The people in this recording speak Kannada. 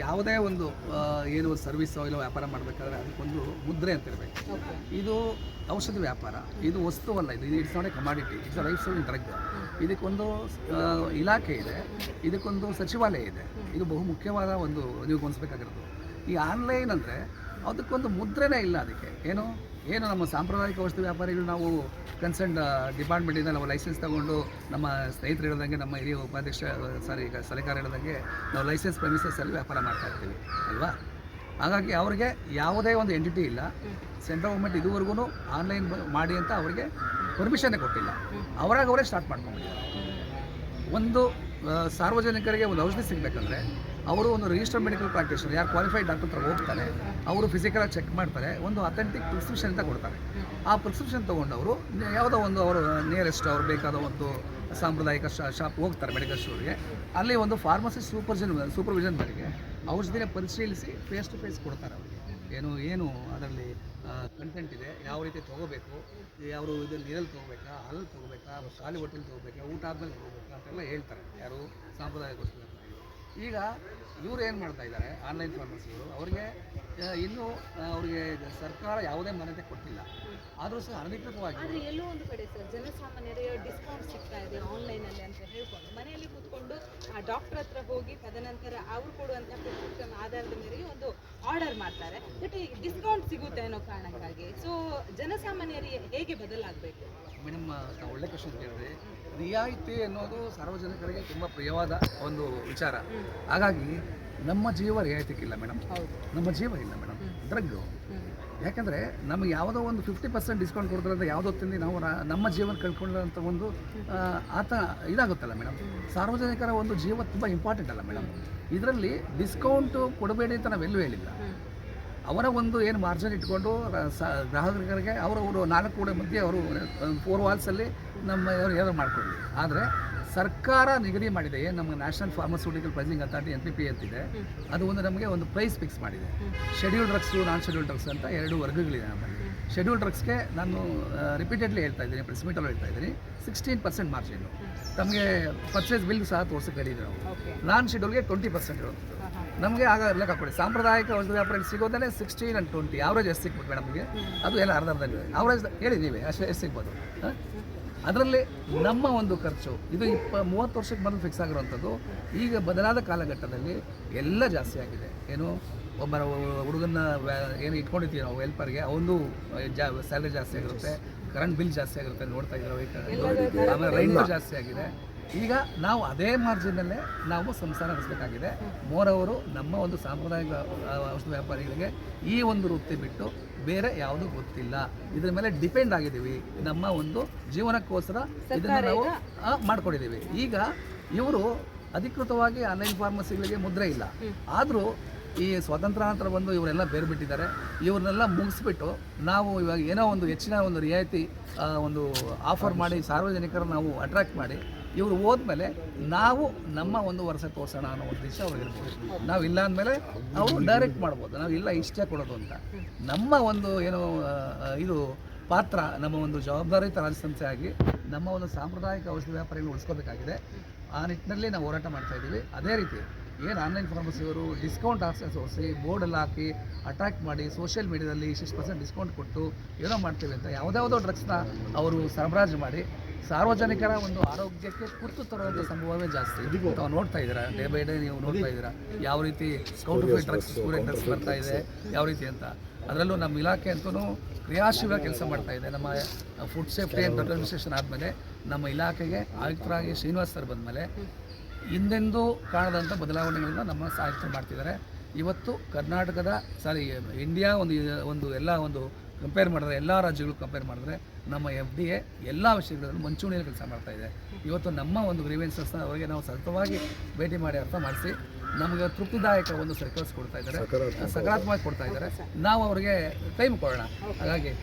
ಯಾವುದೇ ಒಂದು ಏನು ಸರ್ವಿಸೋ ಇಲ್ಲ ವ್ಯಾಪಾರ ಮಾಡಬೇಕಾದ್ರೆ ಅದಕ್ಕೊಂದು ಮುದ್ರೆ ಅಂತ ಇರಬೇಕು. ಇದು ಔಷಧಿ ವ್ಯಾಪಾರ, ಇದು ವಸ್ತುವಲ್ಲ, ಇದು it's not A commodity, it's a life saving drug. ಇದಕ್ಕೊಂದು ಇಲಾಖೆ ಇದೆ, ಇದಕ್ಕೊಂದು ಸಚಿವಾಲಯ ಇದೆ. ಇದು ಬಹು ಮುಖ್ಯವಾದ ಒಂದು ನೀವು ಗಮನಿಸಬೇಕಾಗಿರೋದು. ಈ ಆನ್ಲೈನ್ ಅಂದರೆ ಅದಕ್ಕೊಂದು ಮುದ್ರೆನೇ ಇಲ್ಲ. ಅದಕ್ಕೆ ಏನು ನಮ್ಮ ಸಾಂಪ್ರದಾಯಿಕ ಔಷಧಿ ವ್ಯಾಪಾರಿಗಳು ನಾವು ಕನ್ಸರ್ನ್ ಡಿಪಾರ್ಟ್ಮೆಂಟಿಂದ ನಾವು ಲೈಸೆನ್ಸ್ ತಗೊಂಡು ನಮ್ಮ ಸ್ನೇಹಿತರು ಹೇಳಿದಂಗೆ ನಮ್ಮ ಹಿರಿಯ ಉಪಾಧ್ಯಕ್ಷ ಸಲಹೆಗಾರ ಹೇಳಿದಂಗೆ ನಾವು ಲೈಸೆನ್ಸ್ ಪ್ರೆಮಿಸಸ್ಸಲ್ಲಿ ವ್ಯಾಪಾರ ಮಾಡ್ತಾ ಇರ್ತೀವಿ ಅಲ್ವಾ. ಹಾಗಾಗಿ ಅವ್ರಿಗೆ ಯಾವುದೇ ಒಂದು ಎಂಟಿಟಿ ಇಲ್ಲ. ಸೆಂಟ್ರಲ್ ಗೌರ್ಮೆಂಟ್ ಇದುವರೆಗೂ ಆನ್ಲೈನ್ ಮಾಡಿ ಅಂತ ಅವರಿಗೆ ಪರ್ಮಿಷನ್ನೇ ಕೊಟ್ಟಿಲ್ಲ. ಅವರೇ ಸ್ಟಾರ್ಟ್ ಮಾಡ್ಕೊಂಡಿದ್ದಾರೆ. ಒಂದು ಸಾರ್ವಜನಿಕರಿಗೆ ಒಂದು ಔಷಧಿ ಸಿಗಬೇಕಂದ್ರೆ ಅವರು ಒಂದು ರಿಜಿಸ್ಟರ್ಡ್ ಮೆಡಿಕಲ್ ಪ್ರಾಕ್ಟೀಷನರ್, ಯಾರು ಕ್ವಾಲಿಫೈಡ್ ಡಾಕ್ಟರ್ ಹತ್ರ ಹೋಗ್ತಾರೆ, ಅವರು ಫಿಸಿಕಲಾಗಿ ಚೆಕ್ ಮಾಡ್ತಾರೆ, ಒಂದು ಅಥೆಂಟಿಕ್ ಪ್ರಿಸ್ಕ್ರಿಪ್ಷನ್ ಅಂತ ಕೊಡ್ತಾರೆ. ಆ ಪ್ರಿಸ್ಕ್ರಿಪ್ಷನ್ ತೊಗೊಂಡವರು ಯಾವುದೋ ಒಂದು ಅವರು ನಿಯರೆಸ್ಟ್ ಅವ್ರು ಬೇಕಾದ ಒಂದು ಸಾಂಪ್ರದಾಯಿಕ ಶಾಪ್ ಹೋಗ್ತಾರೆ, ಮೆಡಿಕಲ್ ಸ್ಟೋರ್ಗೆ. ಅಲ್ಲಿ ಒಂದು ಫಾರ್ಮಸಿ ಸೂಪರ್ವಿಷನ್ ಮೇರೆಗೆ ಔಷಧಿನ ಪರಿಶೀಲಿಸಿ ಫೇಸ್ ಟು ಫೇಸ್ ಕೊಡ್ತಾರೆ ಅವರಿಗೆ. ಏನು ಅದರಲ್ಲಿ ಕಂಟೆಂಟ್ ಇದೆ, ಯಾವ ರೀತಿ ತೊಗೋಬೇಕು, ಯಾವ ಇದರಲ್ಲಿ ನೀರಲ್ಲಿ ತೊಗೋಬೇಕಾ, ಅಲ್ಲಿ ತೊಗೋಬೇಕಾ, ಖಾಲಿ ಹೊಟ್ಟೆಲಿ ತೊಗೋಬೇಕಾ, ಊಟ ಆದಮೇಲೆ ತೊಗೋಬೇಕಾ ಅಂತೆಲ್ಲ ಹೇಳ್ತಾರೆ ಯಾರು ಸಾಂಪ್ರದಾಯಿಕ ಔಷಧಿ. ಈಗ ಇವರು ಏನು ಮಾಡ್ತಾ ಇದ್ದಾರೆ ಆನ್ಲೈನ್ ಫಾರ್ಮಸಿಯವರು, ಅವ್ರಿಗೆ ಇನ್ನೂ ಅವರಿಗೆ ಸರ್ಕಾರ ಯಾವುದೇ ಮಾನ್ಯತೆ ಕೊಟ್ಟಿಲ್ಲ. ಆದರೂ ಸಹ ಅನಧಿಕೃತವಾಗಿ ಆದರೆ ಎಲ್ಲೋ ಒಂದು ಕಡೆ ಸರ್ ಜನಸಾಮಾನ್ಯರಿಗೆ ಡಿಸ್ಕೌಂಟ್ ಸಿಗ್ತಾ ಇದೆ ಆನ್ಲೈನಲ್ಲಿ ಅಂತ ಹೇಳ್ಕೊಂಡು ಮನೆಯಲ್ಲಿ ಕೂತ್ಕೊಂಡು ಆ ಡಾಕ್ಟರ್ ಹತ್ರ ಹೋಗಿ ತದನಂತರ ಅವರು ಕೊಡುವಂಥ ಪ್ರಿಸ್ಕ್ರಿಪ್ಷನ್ ಆಧಾರದ ಮೇರೆಗೆ ಒಂದು ಆರ್ಡರ್ ಮಾಡ್ತಾರೆ. ಬಟ್ ಈ ಡಿಸ್ಕೌಂಟ್ ಸಿಗುತ್ತೆ ಅನ್ನೋ ಕಾರಣಕ್ಕಾಗಿ ಸೊ ಜನಸಾಮಾನ್ಯರಿಗೆ ಹೇಗೆ ಬದಲಾಗಬೇಕು? ಮೇಡಮ್, ಒಳ್ಳೆ ಕ್ವಶನ್ ಕೇಳಿದ್ರೆ, ರಿಯಾಯಿತಿ ಅನ್ನೋದು ಸಾರ್ವಜನಿಕರಿಗೆ ತುಂಬ ಪ್ರಿಯವಾದ ಒಂದು ವಿಚಾರ. ಹಾಗಾಗಿ ನಮ್ಮ ಜೀವ ರಿಯಾಯಿತಿಗಿಲ್ಲ ಮೇಡಮ್, ನಮ್ಮ ಜೀವ ಇಲ್ಲ ಮೇಡಮ್, ಡ್ರಗ್ಗು. ಯಾಕೆಂದರೆ ನಮಗೆ ಯಾವುದೋ ಒಂದು 50% ಡಿಸ್ಕೌಂಟ್ ಕೊಡ್ತಾರೆ, ಯಾವುದೋ ತಿಂದು ನಾವು ನಮ್ಮ ಜೀವನ ಕಳ್ಕೊಳ್ಳೋಂಥ ಒಂದು ಇದಾಗುತ್ತಲ್ಲ ಮೇಡಮ್. ಸಾರ್ವಜನಿಕರ ಒಂದು ಜೀವ ತುಂಬ ಇಂಪಾರ್ಟೆಂಟ್ ಅಲ್ಲ ಮೇಡಮ್. ಇದರಲ್ಲಿ ಡಿಸ್ಕೌಂಟು ಕೊಡಬೇಡಿ ಅಂತ ನಾವೆಲ್ಲೂ ಹೇಳಿಲ್ಲ. ಅವರ ಒಂದು ಏನು ಮಾರ್ಜಿನ್ ಇಟ್ಕೊಂಡು ಗ್ರಾಹಕರಿಗೆ ಅವರು 4 ಗೋಡೆ ಮಧ್ಯೆ ಅವರು 4 ವಾಲ್ಸಲ್ಲಿ ಅವರು ಏನೋ ಮಾಡ್ಕೊಳ್ಳಿ. ಆದರೆ ಸರ್ಕಾರ ನಿಗದಿ ಮಾಡಿದೆ, ನಮ್ಮ national pharmaceutical pricing authority NPP ಅಂತಿದೆ, ಅದು ಒಂದು ನಮಗೆ ಒಂದು ಪ್ರೈಸ್ ಫಿಕ್ಸ್ ಮಾಡಿದೆ. ಶೆಡ್ಯೂಲ್ಡ್ ಡ್ರಗ್ಸು, ನಾನ್ ಶೆಡ್ಯೂಲ್ಡ್ ಡ್ರಗ್ಸ್ ಅಂತ 2 ವರ್ಗಗಳಿದೆ ನಮ್ಮಲ್ಲಿ. ಶೆಡ್ಯೂಲ್ಡ್ ಡ್ರಗ್ಸ್ಗೆ ನಾನು ರಿಪೀಟೆಡ್ಲಿ ಹೇಳ್ತಾ ಇದ್ದೀನಿ, ಪ್ರೆಸ್ ಮೀಟಲ್ಲಿ ಹೇಳ್ತಾ ಇದ್ದೀನಿ, 16% ಮಾರ್ಜಿನ್ನು. ನಮಗೆ ಪರ್ಚೇಸ್ ಬಿಲ್ ಸಹ ತೋರಿಸಕ್ಕೆ ಹೇಳಿದ್ರು ನಾವು. ನಾನ್ ಶೆಡ್ಯೂಲ್ಗೆ 20% ಇರುತ್ತೆ. ನಮಗೆ ಆಗ ಲೆಕ್ಕ ಹಾಕೊಳ್ಳಿ, ಸಾಂಪ್ರದಾಯಿಕ ಔಷಧಿ ವ್ಯಾಪಾರ ಸಿಗೋದೇ 16 and 20 ಆವ್ರೇಜ್ ಎಷ್ಟು ಸಿಕ್ಬಿಟ್ಟು ನಮಗೆ, ಅದು ಎಲ್ಲ ಅರ್ಧ ಆವ್ರೇಜ್ ಹೇಳಿ ನೀವೇ ಅಷ್ಟು ಎಷ್ಟು ಸಿಗ್ಬೋದು. ಅದರಲ್ಲಿ ನಮ್ಮ ಒಂದು ಖರ್ಚು ಇದು 30 ವರ್ಷಕ್ಕೆ ಮೊದಲು ಫಿಕ್ಸ್ ಆಗಿರುವಂಥದ್ದು. ಈಗ ಬದಲಾದ ಕಾಲಘಟ್ಟದಲ್ಲಿ ಎಲ್ಲ ಜಾಸ್ತಿ ಆಗಿದೆ. ಒಬ್ಬ ಹುಡುಗನ ಏನು ಇಟ್ಕೊಂಡಿರ್ತೀವಿ ನಾವು ಹೆಲ್ಪರ್ಗೆ, ಅವನು ಸ್ಯಾಲ್ರಿ ಜಾಸ್ತಿ ಆಗಿರುತ್ತೆ, ಕರೆಂಟ್ ಬಿಲ್ ಜಾಸ್ತಿ ಆಗಿರುತ್ತೆ, ನೋಡ್ತಾ ಇದ್ದೀವಿ. ಆಮೇಲೆ ರೈಂಟು ಜಾಸ್ತಿ ಆಗಿದೆ. ಈಗ ನಾವು ಅದೇ ಮಾರ್ಜಿನಲ್ಲೇ ನಾವು ಸಂಸಾರ ನಡೆಸಬೇಕಾಗಿದೆ. ಮೋರವರು ನಮ್ಮ ಒಂದು ಸಾಂಪ್ರದಾಯಿಕ ಔಷಧ ವ್ಯಾಪಾರಿಗಳಿಗೆ ಈ ಒಂದು ವೃತ್ತಿ ಬಿಟ್ಟು ಬೇರೆ ಯಾವುದೂ ಗೊತ್ತಿಲ್ಲ. ಇದ್ರ ಮೇಲೆ ಡಿಪೆಂಡ್ ಆಗಿದ್ದೀವಿ. ನಮ್ಮ ಒಂದು ಜೀವನಕ್ಕೋಸ್ಕರ ಇದನ್ನು ನಾವು ಮಾಡ್ಕೊಂಡಿದ್ದೀವಿ. ಈಗ ಇವರು ಅಧಿಕೃತವಾಗಿ ಆನ್ಲೈನ್ ಫಾರ್ಮಸಿಗಳಿಗೆ ಮುದ್ರೆ ಇಲ್ಲ. ಆದರೂ ಈ ಸ್ವಾತಂತ್ರ್ಯಾನಂತರ ಬಂದು ಇವರೆಲ್ಲ ಬೇರೆ ಬಿಟ್ಟಿದ್ದಾರೆ. ಇವ್ರನ್ನೆಲ್ಲ ಮುಗಿಸ್ಬಿಟ್ಟು ನಾವು ಇವಾಗ ಏನೋ ಒಂದು ಹೆಚ್ಚಿನ ಒಂದು ರಿಯಾಯಿತಿ ಒಂದು ಆಫರ್ ಮಾಡಿ ಸಾರ್ವಜನಿಕರು ನಾವು ಅಟ್ರಾಕ್ಟ್ ಮಾಡಿ ಇವರು ಹೋದ್ಮೇಲೆ ನಾವು ನಮ್ಮ ಒಂದು ವರ್ಷ ತೋರಿಸೋಣ ಅನ್ನೋ ಉದ್ದೇಶ ಅವ್ರಿಗಿರ್ಬೋದು. ನಾವು ಇಲ್ಲ ಅಂದಮೇಲೆ ಅವರು ಡೈರೆಕ್ಟ್ ಮಾಡ್ಬೋದು, ನಾವು ಇಲ್ಲ ಇಷ್ಟೇ ಕೊಡೋದು ಅಂತ. ನಮ್ಮ ಒಂದು ಏನು ಇದು ಪಾತ್ರ, ನಮ್ಮ ಒಂದು ಜವಾಬ್ದಾರಿಯುತ ರಾಜಸಂಸ್ಥೆ ಆಗಿ ನಮ್ಮ ಒಂದು ಸಾಂಪ್ರದಾಯಿಕ ಔಷಧಿ ವ್ಯಾಪಾರಿಗಳು ಉಳಿಸ್ಕೋಬೇಕಾಗಿದೆ. ಆ ನಿಟ್ಟಿನಲ್ಲಿ ನಾವು ಹೋರಾಟ ಮಾಡ್ತಾಯಿದ್ದೀವಿ. ಅದೇ ರೀತಿ ಏನು ಆನ್ಲೈನ್ ಫಾರ್ಮಸಿಯವರು ಡಿಸ್ಕೌಂಟ್ ತೋರಿಸಿ ಬೋರ್ಡೆಲ್ಲ ಹಾಕಿ ಅಟ್ರಾಕ್ಟ್ ಮಾಡಿ ಸೋಷಿಯಲ್ ಮೀಡಿಯಾದಲ್ಲಿ 6% ಡಿಸ್ಕೌಂಟ್ ಕೊಟ್ಟು ಏನೋ ಮಾಡ್ತೀವಿ ಅಂತ ಯಾವುದ್ಯಾವುದೋ ಡ್ರಗ್ಸ್ನ ಅವರು ಸರಬರಾಜು ಮಾಡಿ ಸಾರ್ವಜನಿಕರ ಒಂದು ಆರೋಗ್ಯಕ್ಕೆ ಕುತ್ತು ತರುವಂಥ ಸಂಭವವೇ ಜಾಸ್ತಿ. ನಾವು ನೋಡ್ತಾ ಇದ್ದೀರಾ, ಡೇ ಬೈ ಡೇ ನೀವು ನೋಡ್ತಾ ಇದ್ದೀರಾ ಯಾವ ರೀತಿ ಕೌಂಟರ್ಫೈಟ್ ಡ್ರಗ್ಸ್, ಸ್ಟೂಡೆಂಟ್ ಡ್ರಗ್ಸ್ ಬರ್ತಾ ಇದೆ, ಯಾವ ರೀತಿ ಅಂತ. ಅದರಲ್ಲೂ ನಮ್ಮ ಇಲಾಖೆ ಅಂತೂ ಕ್ರಿಯಾಶೀಲವಾಗಿ ಕೆಲಸ ಮಾಡ್ತಾ ಇದೆ. ನಮ್ಮ food safety and drug administration ಆದಮೇಲೆ ನಮ್ಮ ಇಲಾಖೆಗೆ ಆಯುಕ್ತರಾಗಿ ಶ್ರೀನಿವಾಸ್ ಸರ್ ಬಂದಮೇಲೆ ಹಿಂದೆಂದೂ ಕಾಣದಂಥ ಬದಲಾವಣೆಗಳನ್ನ ನಮ್ಮ ಆಯುಕ್ತರು ಮಾಡ್ತಿದ್ದಾರೆ. ಇವತ್ತು ಕರ್ನಾಟಕದ ಇಂಡಿಯಾ ಒಂದು ಎಲ್ಲ ಒಂದು ಕಂಪೇರ್ ಮಾಡಿದ್ರೆ, ಎಲ್ಲ ರಾಜ್ಯಗಳು ಕಂಪೇರ್ ಮಾಡಿದ್ರೆ ನಮ್ಮ FDA ಎಲ್ಲ ವಿಷಯಗಳಲ್ಲಿ ಮುಂಚೂಣಿಯಲ್ಲಿ ಕೆಲಸ ಮಾಡ್ತಾಯಿದೆ. ಇವತ್ತು ನಮ್ಮ ಒಂದು ಗ್ರೀವೆನ್ಸಸ್ನ ಅವರಿಗೆ ನಾವು ಸತತವಾಗಿ ಭೇಟಿ ಮಾಡಿ ಅರ್ಥ ಮಾಡಿಸಿ ನಮಗೆ ತೃಪ್ತಿದಾಯಕ ಒಂದು ಸರ್ಕಲ್ಸ್ ಕೊಡ್ತಾ ಇದ್ದಾರೆ, ಸಕಾರಾತ್ಮಕ ಕೊಡ್ತಾ ಇದ್ದಾರೆ. ನಾವು ಅವರಿಗೆ ಟೈಮ್ ಕೊಡೋಣ. ಹಾಗಾಗಿ